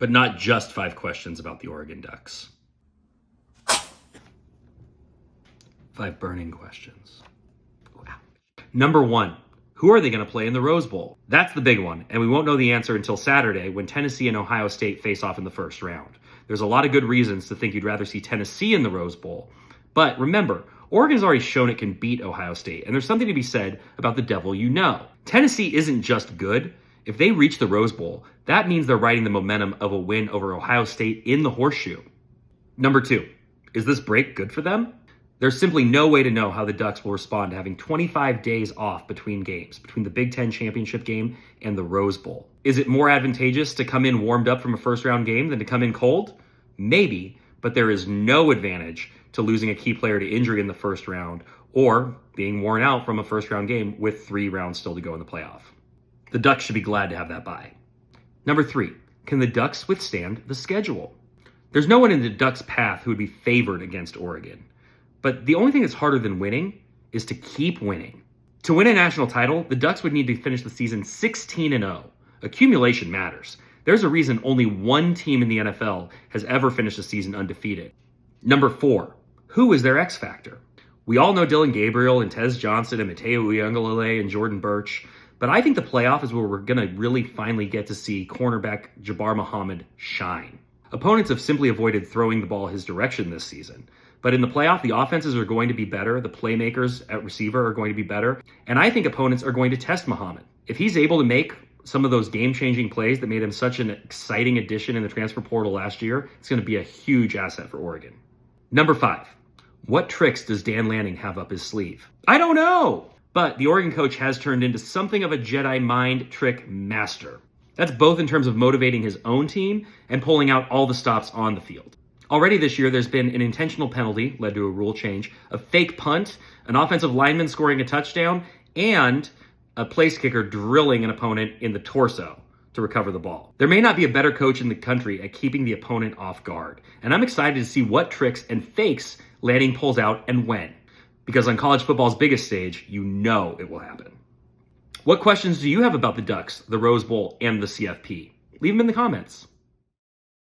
but not just 5 questions about the Oregon Ducks. 5 burning questions. Wow. Number 1, who are they going to play in the Rose Bowl? That's the big one, and we won't know the answer until Saturday when Tennessee and Ohio State face off in the first round. There's a lot of good reasons to think you'd rather see Tennessee in the Rose Bowl. But remember, Oregon's already shown it can beat Ohio State, and there's something to be said about the devil you know. Tennessee isn't just good. If they reach the Rose Bowl, that means they're riding the momentum of a win over Ohio State in the horseshoe. Number 2, is this break good for them? There's simply no way to know how the Ducks will respond to having 25 days off between games, between the Big Ten championship game and the Rose Bowl. Is it more advantageous to come in warmed up from a first-round game than to come in cold? Maybe, but there is no advantage to losing a key player to injury in the first round or being worn out from a first-round game with 3 rounds still to go in the playoff. The Ducks should be glad to have that bye. Number 3, can the Ducks withstand the schedule? There's no one in the Ducks' path who would be favored against Oregon. But the only thing that's harder than winning is to keep winning. To win a national title, the Ducks would need to finish the season 16-0. Accumulation matters. There's a reason only one team in the NFL has ever finished a season undefeated. Number 4, who is their X factor? We all know Dylan Gabriel and Tez Johnson and Mateo Uiagalelei and Jordan Birch, but I think the playoff is where we're going to really finally get to see cornerback Jabbar Muhammad shine. Opponents have simply avoided throwing the ball his direction this season. But in the playoff, the offenses are going to be better, the playmakers at receiver are going to be better, and I think opponents are going to test Muhammad. If he's able to make some of those game-changing plays that made him such an exciting addition in the transfer portal last year, it's going to be a huge asset for Oregon. Number 5, what tricks does Dan Lanning have up his sleeve? I don't know, but the Oregon coach has turned into something of a Jedi mind trick master. That's both in terms of motivating his own team and pulling out all the stops on the field. Already this year, there's been an intentional penalty, led to a rule change, a fake punt, an offensive lineman scoring a touchdown, and a place kicker drilling an opponent in the torso to recover the ball. There may not be a better coach in the country at keeping the opponent off guard, and I'm excited to see what tricks and fakes Lanning pulls out and when, because on college football's biggest stage, you know it will happen. What questions do you have about the Ducks, the Rose Bowl, and the CFP? Leave them in the comments.